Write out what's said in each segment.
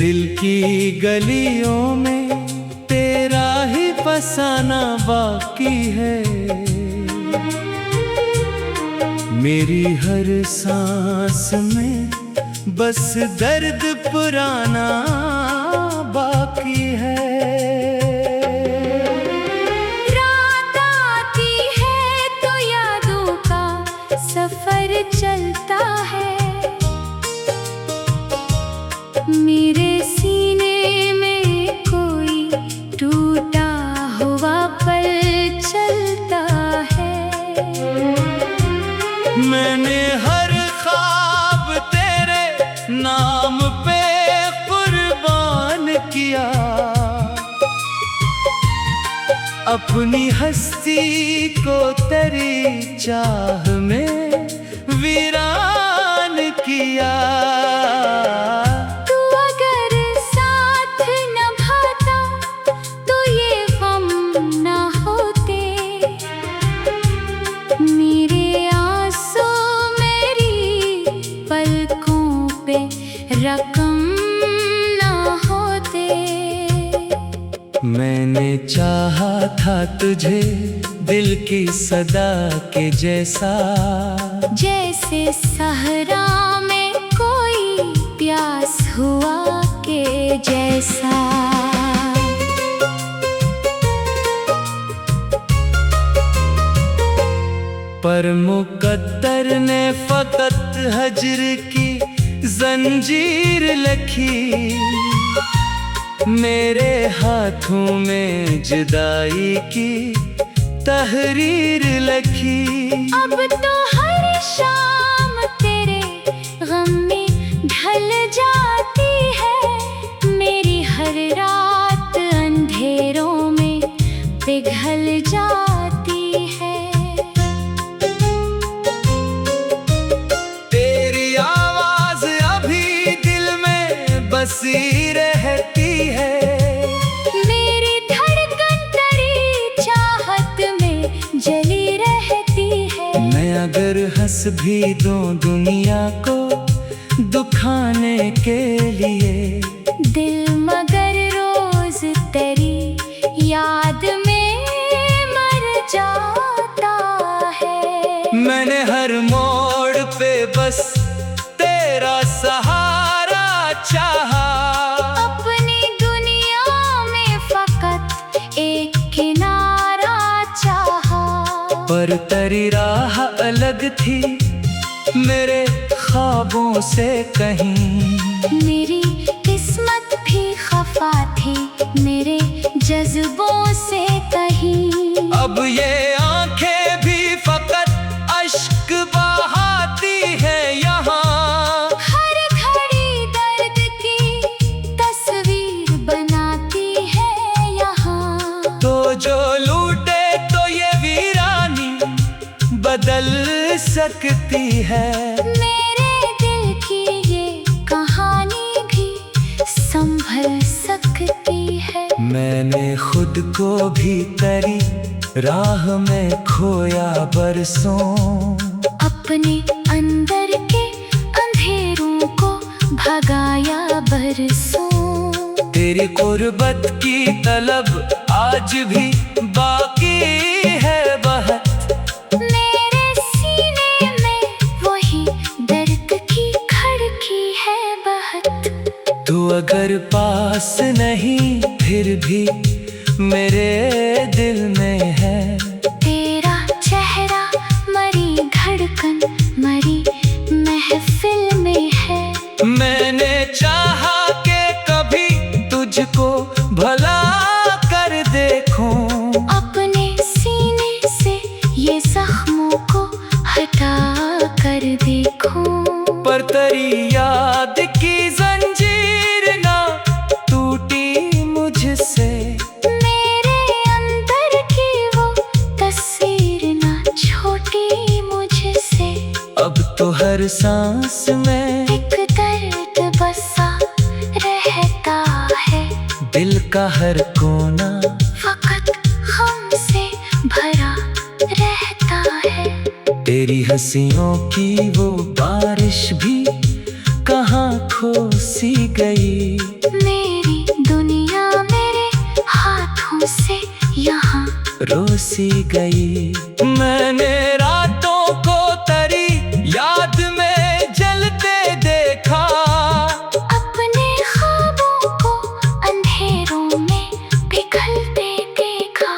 दिल की गलियों में तेरा ही फसाना बाकी है। मेरी हर सांस में बस दर्द पुराना बाकी है। रात आती है तो यादों का सफर चलता है। मेरे सीने में कोई टूटा हुआ पल चलता है। मैंने हर ख्वाब तेरे नाम पे कुर्बान किया। अपनी हस्ती को तेरी चाह में वीरान किया। रकम ना होते। मैंने चाहा था तुझे दिल की सदा के जैसा, जैसे सहरा में कोई प्यास हुआ के जैसा। पर मुकद्दर ने फकत हजर की जंजीर लखी। मेरे हाथों में जुदाई की तहरीर लखी। अब तो हर शाम तेरे गम में ढल जाती है। मेरी हर रात अंधेरों में पिघल जाती है। बसी रहती है। मेरी धड़कन तेरी चाहत में जली रहती है। मैं अगर हंस भी दूं दुनिया को दुखाने के लिए, दिल मगर रोज तेरी याद में मर जाता है। मैंने हर मोड़ पे बस तेरा सहारा चाहा। अपनी दुनिया में फकत एक किनारा चाहा। पर तेरी राह अलग थी मेरे ख्वाबों से कहीं। मेरी किस्मत भी खफा थी मेरे जज्बों से कहीं। अब ये आंखें भी फकत अश्क बहाती है यहाँ। जो लूटे तो ये वीरानी बदल सकती है। मेरे दिल की ये कहानी भी संभल सकती है। मैंने खुद को भी तेरी राह में खोया बरसों। अपने अंदर के अंधेरों को भगाया बरसों। तेरी कुर्बत की तलब आज भी बाकी है बहुत। मेरे सीने में वही दर्द की खड़की है बहुत। तू अगर पास नहीं फिर भी मेरे दिल में है। तेरा चेहरा मरी धड़कन मरी महफिल में है। मैंने चाहा कि कभी तुझको भला कर देखूं। अपने सीने से ये जख्मों को हटा कर देखूं। पर तेरी याद की जंजीर ना टूटी मुझसे। मेरे अंदर की वो तस्वीर ना छोटी मुझसे। अब तो हर सांस में एक दर्द बसा रहता है। दिल का हर कोना फकत गम से भरा रहता है। तेरी हंसियों की वो बारिश भी कहाँ खो सी गई। परोसी गई। मैंने रातों को तेरी याद में जलते देखा, अपने ख्वाबों को अंधेरों में पिघलते देखा।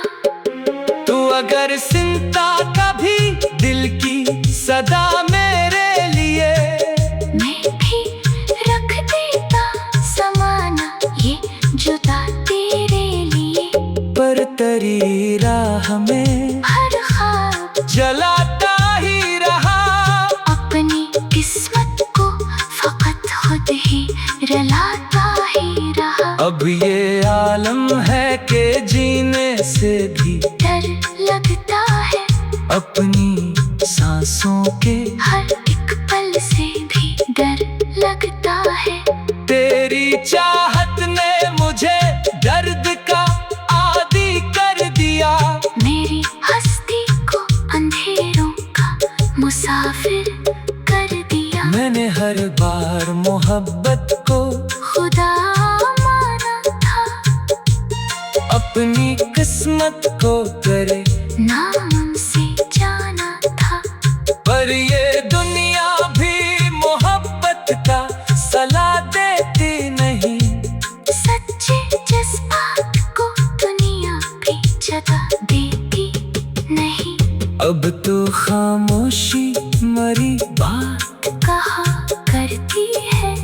तू अगर सुनता कभी दिल की सदा मेरे लिए, मैं भी रख देता समाना ये जुदा तेरे लिए। पर तेरी राह में हर ख्वाब जलाता ही रहा, अपनी किस्मत को फकत खुद ही रलाता ही रहा। अब ये आलम है कि जीने से भी डर लगता है, अपनी सांसों के हर एक पल से भी डर लगता है। तेरी चाहत ने मुझे दर्द का आदी कर दिया, मेरी हस्ती को अंधेरों का मुसाफिर कर दिया। मैंने हर बार मोहब्बत को खुदा माना था, अपनी किस्मत को तेरे नाम से जाना था। पर ये दुनिया भी मोहब्बत का सलाह देती नहीं, सच्चे जज्बात को दुनिया भी जगह देती नहीं। अब तो खामोशी मरी बात कहा करती है,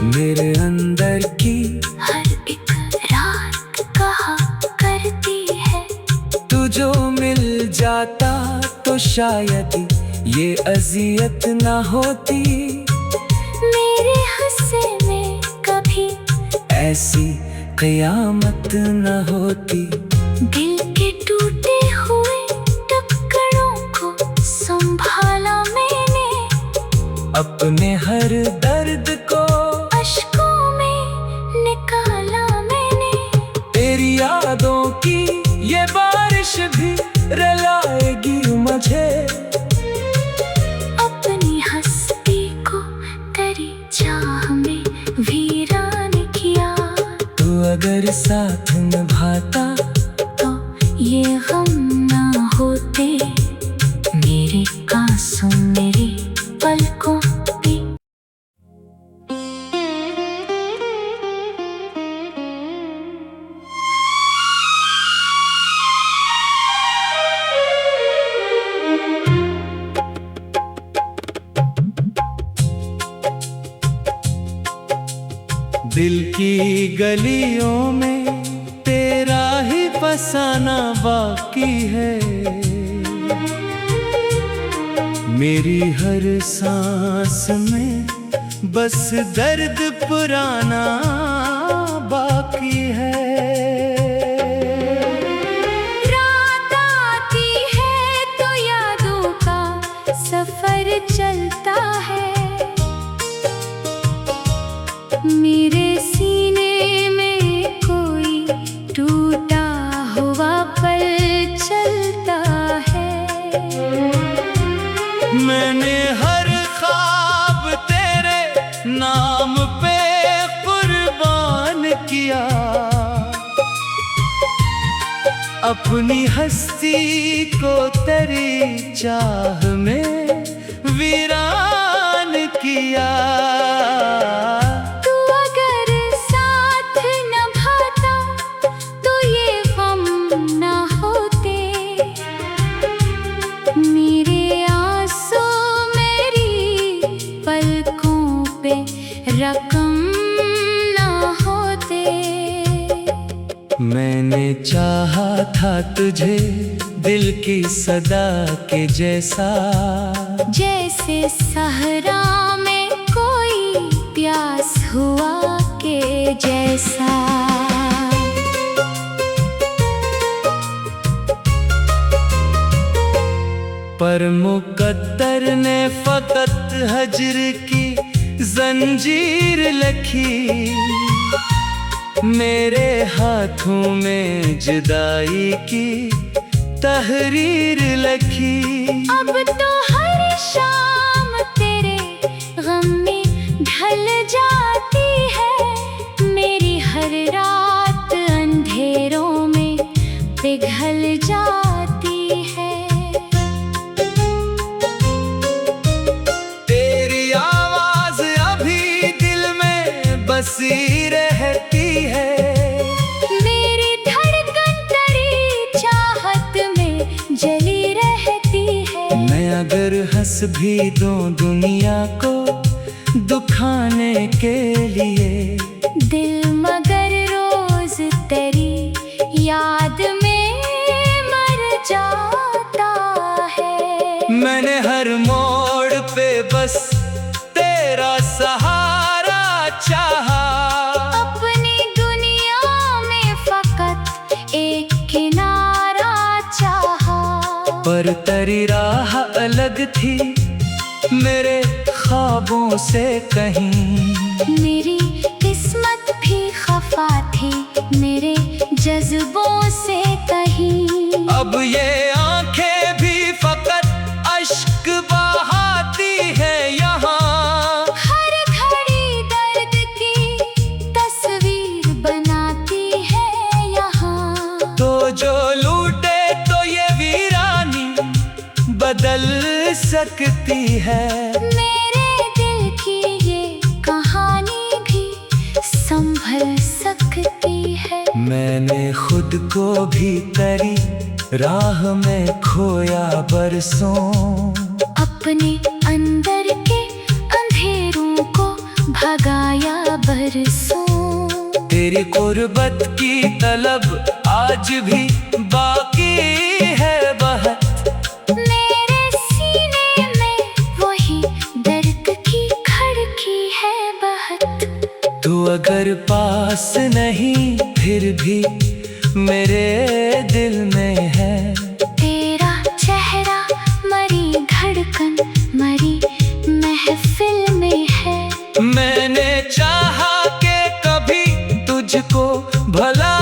मेरे अंदर की हर एक रात कहा करती है। तू जो मिल जाता तो शायद ये अजियत ना होती, मेरे हिस्से में कभी ऐसी कयामत न होती। दिल के टूटे हुए टुकड़ों को संभाला मैंने, अपने हर दर्द को अश्कों में निकाला मैंने। तेरी यादों की ये बारिश भी रुलाएगी मुझे, अपनी हस्ती को तेरी चाह में वीरान किया। तू अगर साथ निभाता तो ये गम ना होते, मेरे आंसू मेरी पलकों पे। दिल की गलियों में तेरा ही फसाना बाकी है, मेरी हर सांस में बस दर्द पुराना बाकी है। रात आती है तो यादों का सफर चलता है, मेरे सीने में कोई टूटा हुआ पल चलता है। मैंने हर ख्वाब तेरे नाम पे कुर्बान किया, अपनी हस्ती को तेरी चाह में वीरान किया। तू अगर साथ निभाता तो ये गम ना होते, मेरे आंसू मेरी पलकों पे रकम ना होते। मैंने चाहा था तुझे दिल की सदा के जैसा, जैसे सहरा में कोई प्यास हुआ के जैसा। पर मुकद्दर ने फकत हजर की जंजीर लखी, मेरे हाथों में जुदाई की तहरीर लखी। अब तो हर शाम तेरे गम में ढल जाती है, मेरी हर रात अंधेरों में पिघल जाती भी दूं दुनिया को दुखाने के लिए। दिल मगर रोज तेरी याद में मर जाता है। मैंने हर मोड़ पे बस तेरा सहारा चाहा। अपनी दुनिया में फकत एक किनारा चाहा। पर तेरी राह अलग थी मेरे ख्वाबों से कहीं। मेरी किस्मत भी खफा थी मेरे जज्बों से कहीं। अब ये आंखें भी फकत अश्क बहाती है यहाँ। हर घड़ी दर्द की तस्वीर बनाती है यहाँ। तो जो लूटे तो ये वीरानी बदल सकती है। मेरे दिल की ये कहानी भी संभल सकती है। मैंने खुद को भी तेरी राह में खोया बरसों। अपने अंदर के अंधेरों को भगाया बरसों। तेरी कुर्बत की तलब आज भी बाकी है बहुत। मेरे सीने में वही दर्द की खड़की है बहुत। तू अगर पास नहीं फिर भी मेरे दिल में है। तेरा चेहरा मरी धड़कन मरी महफिल में है। मैंने चाहा कि कभी तुझको भला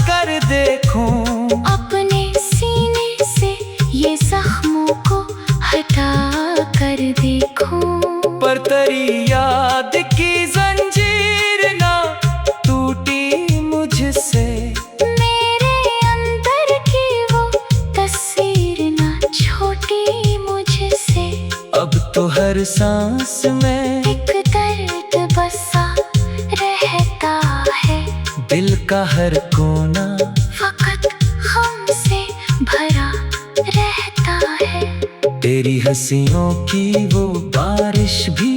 कर देखूं। अपने सीने से ये जख्मों को हटा कर देखूं। पर तेरी याद की जंजीर ना टूटी मुझसे। मेरे अंदर की वो तस्वीर ना छोटी मुझसे। अब तो हर सांस में एक दर्द बसा रहता है। दिल का हर कोना फकत हमसे भरा रहता है। तेरी हंसियों की वो बारिश भी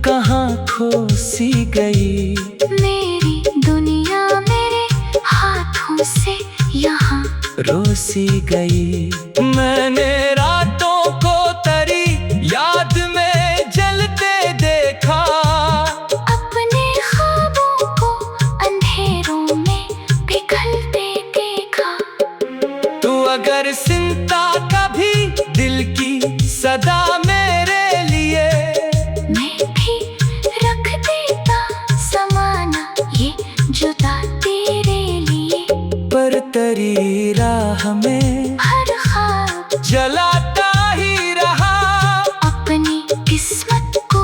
कहाँ खो सी गई। मेरी दुनिया मेरे हाथों से यहाँ रोसी गई। मैंने रातों को तेरी याद में जलते देखा। अपने ख्वाबों को अंधेरों में पिघलते देखा। तू अगर सिंता कभी दिल की सदा मेरे लिए। मैं भी रख देता समाना ये जुदा तेरे लिए। पर तेरी राह में हर ख्वाब जलाता ही रहा। अपनी किस्मत को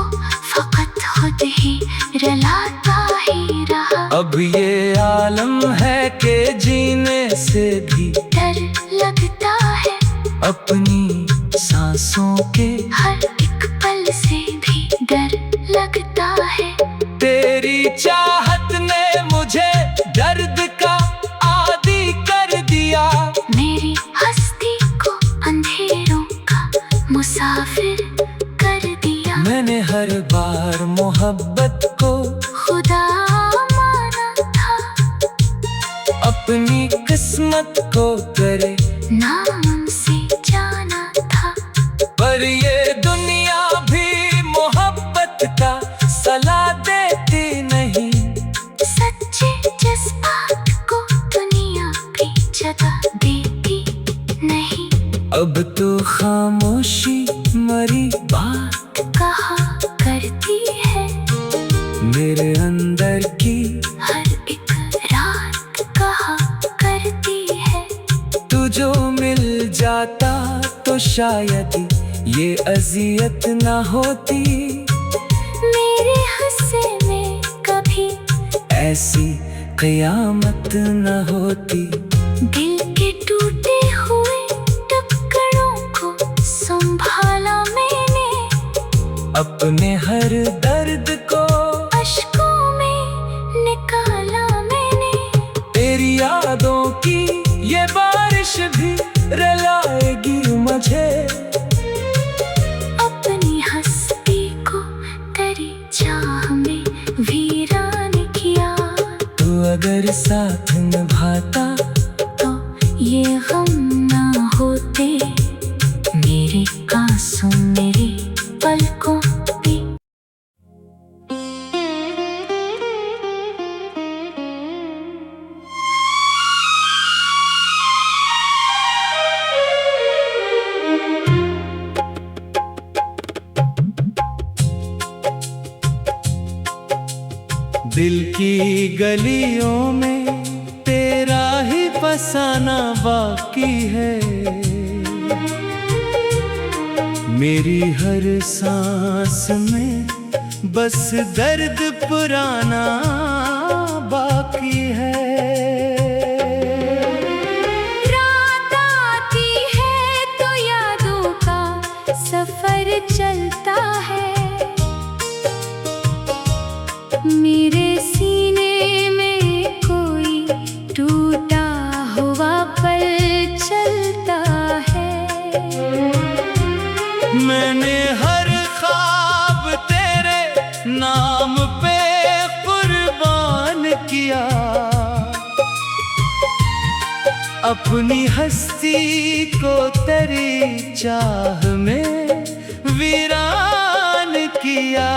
फकत खुद ही रलाता ही रहा। अब ये आलम है कि जीने से भी डर लगता है। अपनी सांसों के हर एक पल से भी डर लगता है। तेरी चाहत ने मुझे दर्द का आदी कर दिया। मेरी हस्ती को अंधेरों का मुसाफिर कर दिया। मैंने हर बार मोहब्बत को खुदा माना था। अपनी किस्मत को तेरे नाम से जाना था। पर ये दुनिया भी मोहब्बत का सलाह देती नहीं। सच्चे जज्बात को दुनिया भी जगह देती नहीं। अब तो खामोशी मरी बात कहा करती है। मेरे अंदर की हर एक रात कहा करती है। तू जो मिल जाता तो शायद ये अजियत ना होती। मेरे हिस्से में कभी ऐसी कयामत न होती। दिल के टूटे हुए टुकड़ों को संभाला मैंने। अपने हर दर्द को अश्कों में निकाला मैंने। तेरी यादों की ये बारिश भी रुलाएगी मुझे। चाह में वीरान किया। तू अगर साथ निभाता तो ये गम ना होते, मेरे आंसू मेरी पलकों पे। दिल की गलियों में तेरा ही फसाना बाकी है। मेरी हर सांस में बस दर्द पुराना बाकी है। रात आती है तो यादों का सफर चलता है। मेरे सीने में कोई टूटा हुआ पल चलता है। मैंने हर ख्वाब तेरे नाम पे कुर्बान किया। अपनी हस्ती को तेरी चाह में वीरान किया।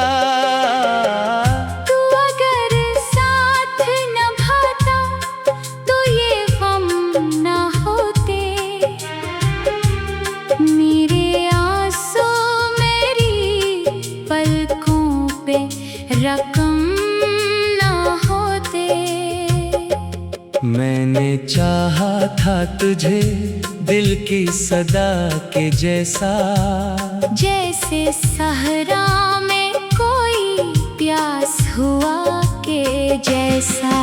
रकम ना होते। मैंने चाहा था तुझे दिल की सदा के जैसा। जैसे सहरा में कोई प्यास हुआ के जैसा।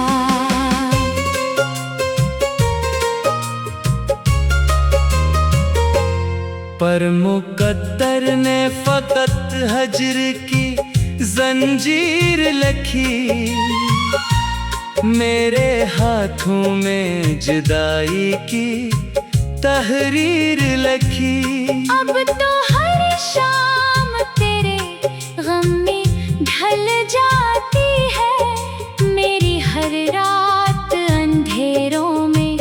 पर मुकद्दर ने फकत हजर की जंजीर लखी। मेरे हाथों में जुदाई की तहरीर लखी। अब तो हर शाम तेरे गम में ढल जाती है। मेरी हर रात अंधेरों में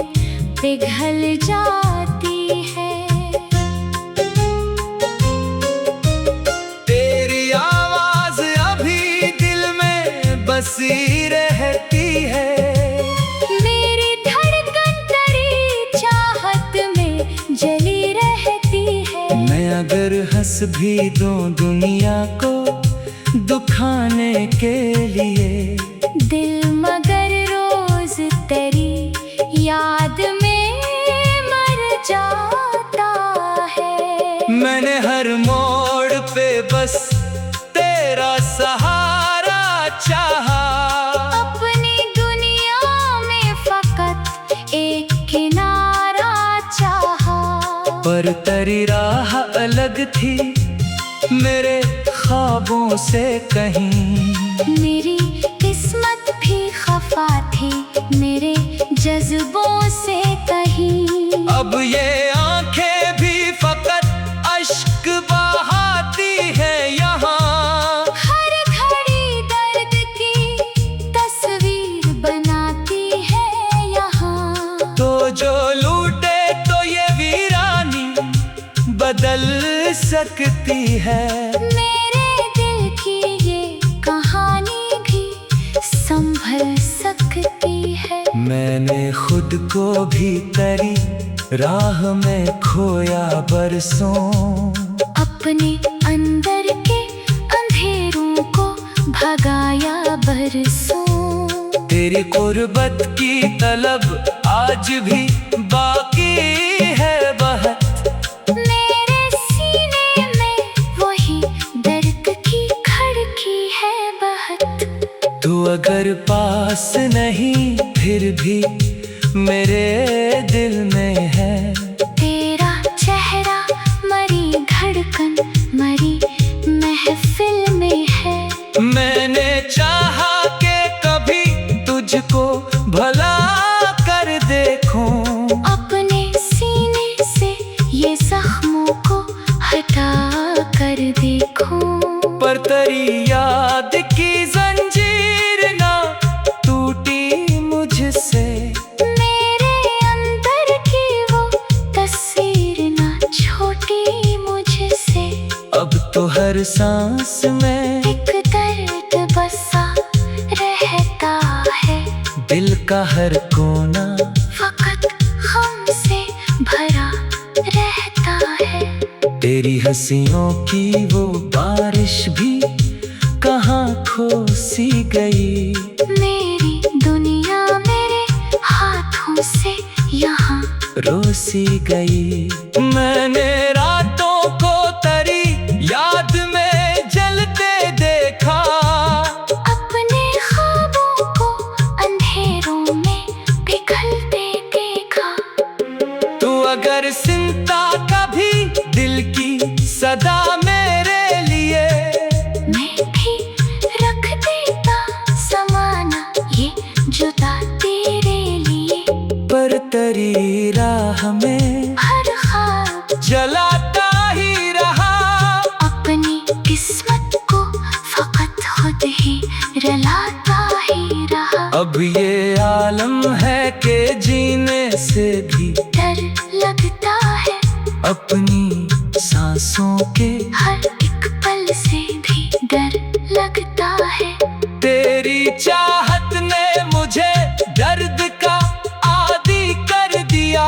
पिघल जाती है। बसी रहती है। मेरी धड़कन तेरी चाहत में जली रहती है। मैं अगर हंस भी दूं दुनिया को दुखाने के लिए, दिल मगर रोज तेरी याद में मर जाता है। मैंने हर मोड़ पे बस तेरा सहारा चाहा। अपनी दुनिया में फकत एक किनारा चाहा। पर तेरी राह अलग थी मेरे ख्वाबों से कहीं। मेरी किस्मत भी खफा थी मेरे जज्बों से कहीं। अब ये आंखें भी फकत अश्क बहाती है यहाँ। जो लूटे तो ये वीरानी बदल सकती है। मेरे दिल की ये कहानी भी संभल सकती है। मैंने खुद को भी तेरी राह में खोया बरसों। अपने अंदर के अंधेरों को भगाया बरसों। तेरी कुर्बत की तलब आज भी बाकी है बहुत। मेरे सीने में वही दर्द की खड़की है बहुत। तू अगर पास नहीं फिर भी मेरे दिल में है। तेरा चेहरा मरी धड़कन मरी महफिल में है। मैंने चाहा कि कभी तुझको भला कर देखूं। अपने सीने से ये जख्मों को हटा कर देखूं। पर तेरी याद सांस में एक दर्द बसा रहता है। दिल का हर कोना फकत हमसे भरा रहता है। तेरी हंसियों की वो बारिश भी कहाँ खो सी गई। मेरी दुनिया मेरे हाथों से यहाँ रोसी गई। मैंने रातों को तेरी याद में जलते देखा। अपने ख्वाबों को अंधेरों में पिघलते देखा। तू अगर सुनता कभी दिल की सदा मेरे लिए, मैं भी रख देता समाना ये जुदा तेरे लिए। पर तेरी राह में हर ख्वाब जलाता ही रहा। अपनी किस्मत को फकत खुद ही रलाता ही रहा। अब ये आलम है कि जीने से भी डर लगता है। अपनी सांसों के हर एक पल से भी डर लगता है। तेरी चाहत ने मुझे दर्द का आदी कर दिया।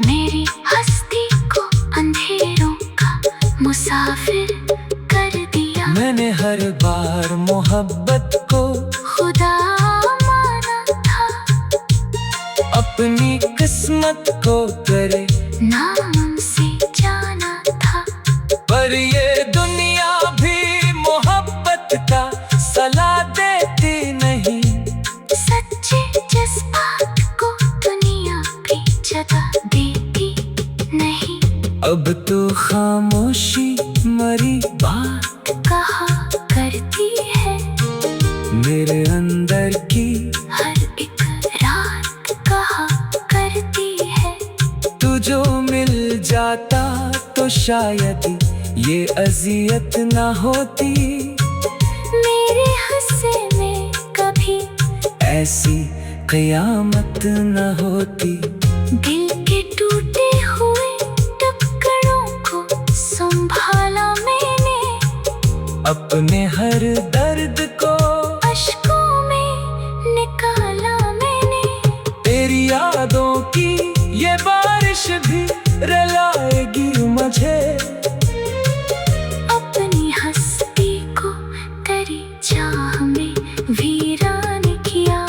मेरी हस्ती को अंधेरों का मुसाफिर कर दिया। मैंने हर बार मोहब्बत को खुदा माना था। अपनी किस्मत को तेरे नाम से जाना था। पर ये दुनिया भी मोहब्बत का सलाह देती नहीं। सच्चे जज्बात को दुनिया भी जगह देती नहीं। अब तो खामोशी मरी बात कहा करती है। मेरे अंदर की हर एक रात कहा करती है। तू जो मिल जाता तो शायद ये अजियत ना होती। मेरे हिस्से में कभी ऐसी कयामत न होती। दिल के टूटे हुए टुकड़ों को संभाला मैंने। अपने हर दर्द को अश्कों में निकाला मैंने। तेरी यादों की ये बारिश भी रुलाएगी मुझे। अपनी हस्ती को तेरी चाह में वीरान किया।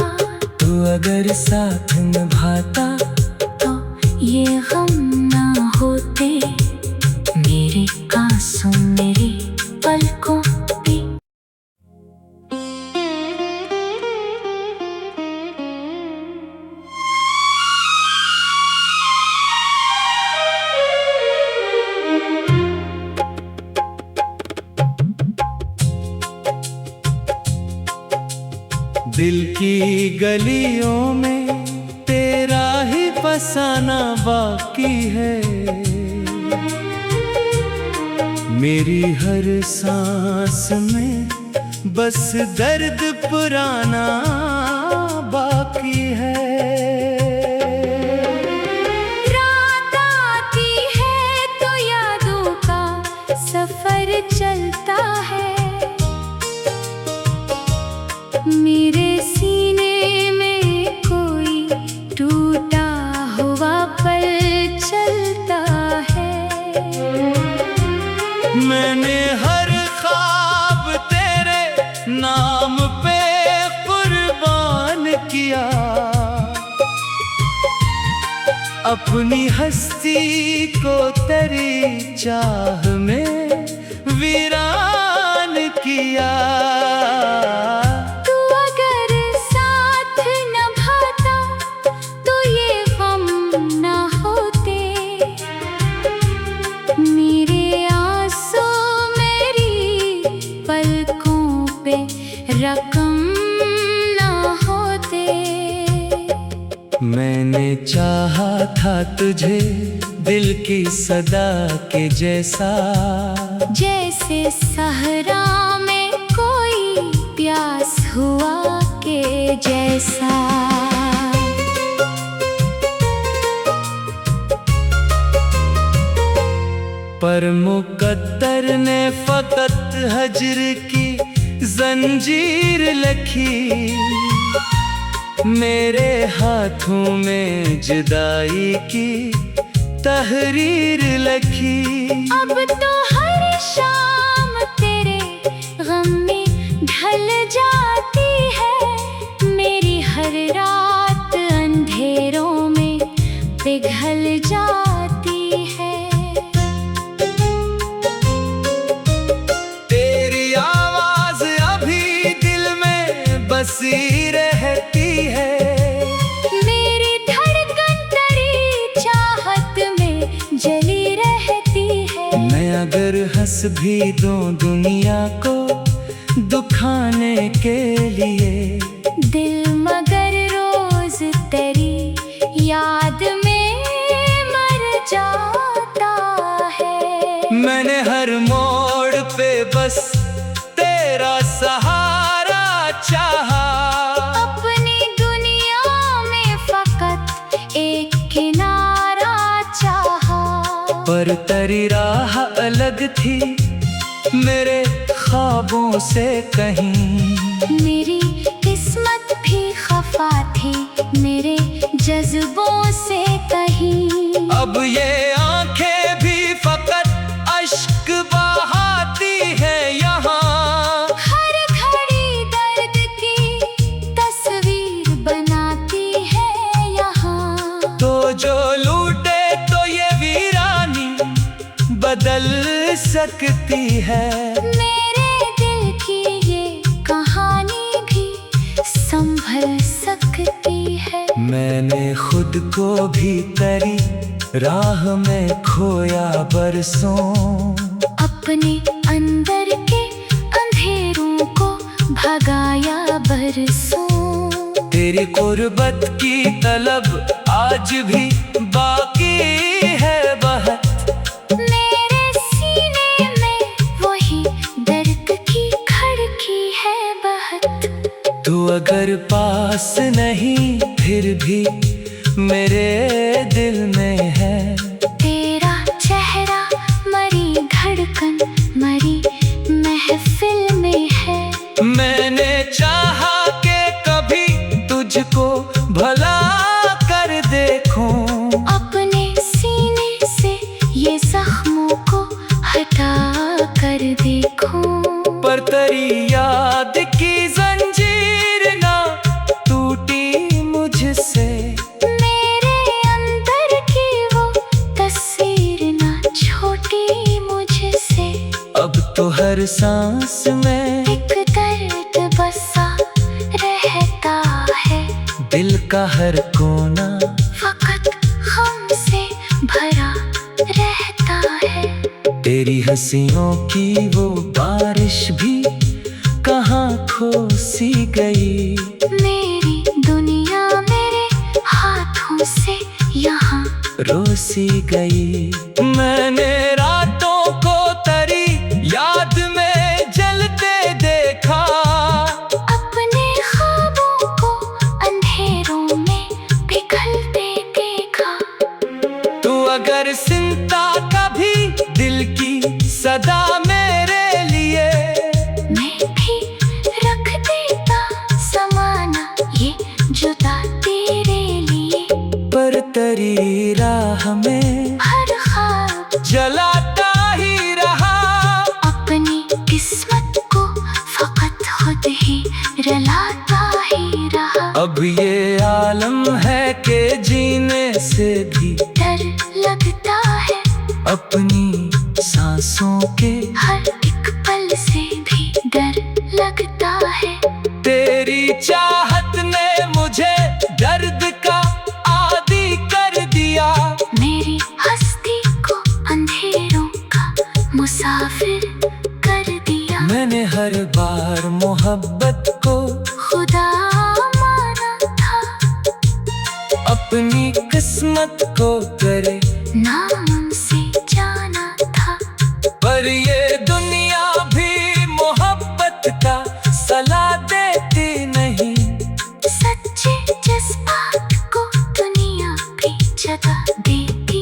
तू अगर साथ निभाता तो ये गम ना होते। मेरे आंसू मेरी पलकों पे। दिल की गलियों में तेरा ही फसाना बाकी है। मेरी हर सांस में बस दर्द पुराना बाकी है। रात आती है तो यादों का सफर चलता है। मेरे सीने में कोई टूटा हुआ पल चलता है। मैंने हर ख्वाब तेरे नाम पे कुर्बान किया। अपनी हस्ती को तेरी चाह में वीरान किया। तू अगर साथ निभाता तो ये गम ना होते। मेरे आंसू मेरी पलकों पे रकम ना होते। मैंने चाहा था तुझे दिल की सदा के जैसा। जैसे सहरा में कोई प्यास हुआ के जैसा। पर मुकद्दर ने फकत हजर की जंजीर लखी, मेरे हाथों में जुदाई की तहरीर लखी। अब तो हर शाम तेरे गम में ढल जाती है, मेरी हर रात अंधेरों में पिघल जाती है। तेरी आवाज अभी दिल में बसी रहती है, मेरी धड़कन तेरी चाहत में जली रहती है। मैं अगर हंस भी दूं दुनिया को दुखाने के लिए, दिल मगर रोज तेरी याद में मर जाता है। मैंने हर मोड़ पे बस तेरा सहारा चाहा, अपनी दुनिया में फकत एक किनारा चाहा। पर तेरी राह अलग थी मेरे ख्वाबों से कहीं, मेरी किस्मत भी खफा थी मेरे जज्बों से कहीं। अब ये आंखें भी फकत अश्क बहाती है यहाँ, हर घड़ी दर्द की तस्वीर बनाती है यहाँ। तो जो लूटे तो ये वीरानी बदल सकती है। मेरे दिल की ये कहानी भी संभल सकती है। मैंने खुद को भी तेरी राह में खोया बरसों, अपने अंदर के अंधेरों को भगाया बरसों। तेरी कुर्बत की तलब आज भी बाकी है बहुत, मेरे सीने में वही दर्द की खड़की है बहत। तू अगर पास नहीं फिर भी मेरे दिल में है, तेरा चेहरा मरी धड़कन मरी महफिल में है। मैंने चाहा कि कभी तुझको भला कर देखूं, अपने सीने से ये जख्मों को हटा कर देखूं। पर तेरी याद की जंजीर ना टूटी मुझसे, मेरे अंदर की वो तस्वीर ना छोटी मुझसे। अब तो हर सांस में एक दर्द बसा रहता है, दिल का हर कोना फकत हमसे भरा रहता है। तेरी हंसियों की वो बारिश भी कहाँ खो सी गई, मेरी दुनिया मेरे हाथों से यहाँ रोसी गई। मैंने रातों को तेरी याद में जलते देखा, अपने ख्वाबों को अंधेरों में पिघलते देखा। तू अगर सुनता कभी दिल की सदा मेरे लिए, मैं भी रख देता समाना ये जुदा तेरे लिए। पर तेरी राह में हर ख्वाब जलाता ही रहा, अपनी किस्मत को फकत खुद ही रलाता ही रहा। अब ये आलम है कि जीने से भी डर लगता है, अपनी सांसों के हर एक पल से भी डर लगता है। तेरी चाहत ने मुझे दर्द का आदी कर दिया, मेरी हस्ती को अंधेरों का मुसाफिर कर दिया। मैंने हर बार मोहब्बत को खुदा माना था, अपनी किस्मत को तेरे नाम से जाना था। पर ये दुनिया भी मोहब्बत का सलाह देती नहीं, सच्चे जज्बात को दुनिया भी जगह देती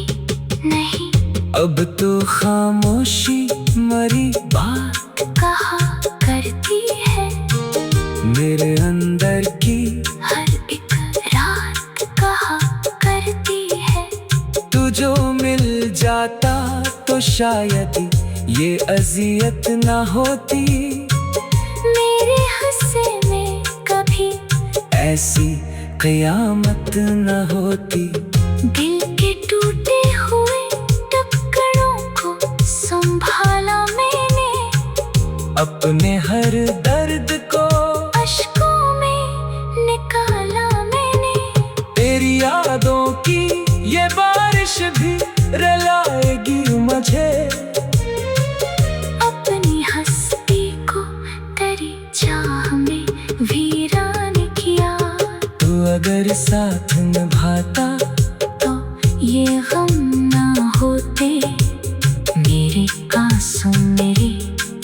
नहीं। अब तो खामोशी मरी बात कहा करती है, मेरे अंदर की हर एक रात कहा करती है। तू जो मिल जाता तो शायद ये अजियत ना होती, मेरे हिस्से में कभी ऐसी कयामत न होती। दिल के टूटे हुए टुकड़ों को संभाला मैंने, अपने हर दर्द को अश्कों में निकाला मैंने। तेरी यादों की ये बारिश भी रुलाएगी मुझे, अपनी हस्ती को तेरी चाह में वीरान किया। तू अगर साथ निभाता तो ये गम ना होते, मेरे आंसू मेरी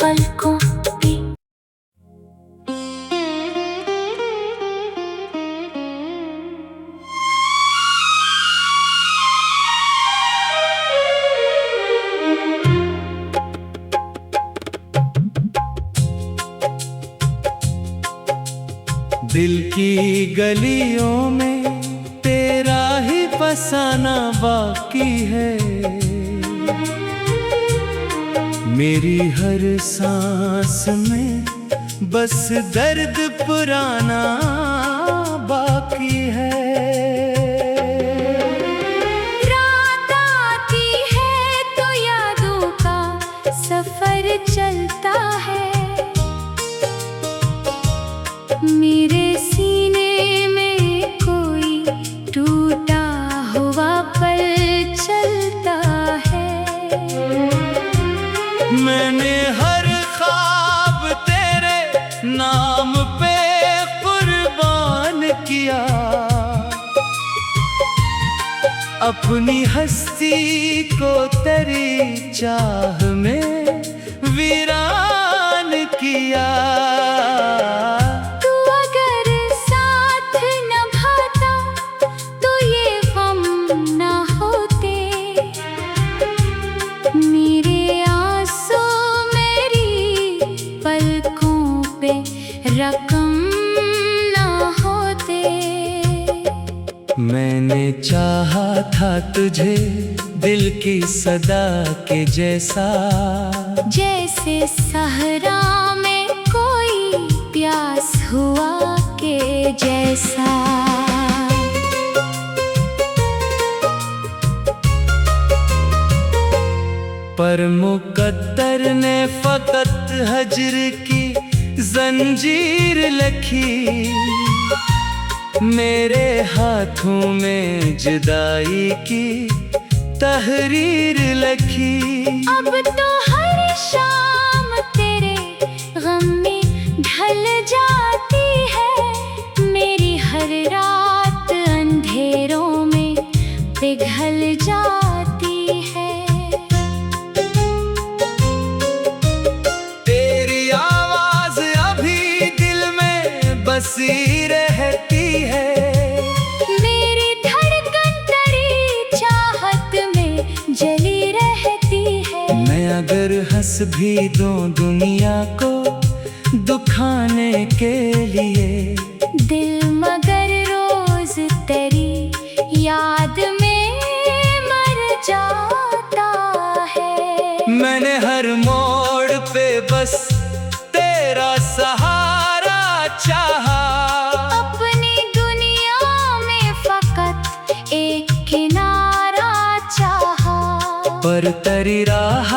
पलकों पे। दिल की गलियों में तेरा ही फसाना बाकी है, मेरी हर सांस में बस दर्द पुराना बाकी है। रात आती है तो यादों का सफर चलता है, मेरे सीने में कोई टूटा हुआ पल चलता है। मैंने हर ख्वाब तेरे नाम पे कुर्बान किया, अपनी हस्ती को तेरी चाह में वीरान किया। तू अगर साथ निभाता तो ये गम ना होते, मेरे आंसू मेरी पलकों पे रकम ना होते। मैंने चाहा था तुझे दिल की सदा के जैसा, जैसे सहरा में कोई प्यास हुआ के जैसा। पर मुकद्दर ने फकत हजर की जंजीर लखी, मेरे हाथों में जुदाई की तहरीर लखी। अब तो हर शाम तेरे गम में ढल जाती है, मेरी हर रात अंधेरों में पिघल जाती है। तेरी आवाज अभी दिल में बसी रहती है, मेरी धड़कन तेरी चाहत में जली रहती है। मैं अगर हंस भी दूं दुनिया को दुखाने के लिए, दिल मगर रोज तेरी याद में मर जाता है। मैंने हर मोड़ पे बस तेरा सहारा चाहा, अपनी दुनिया में फकत एक किनारा चाहा। पर तेरी राह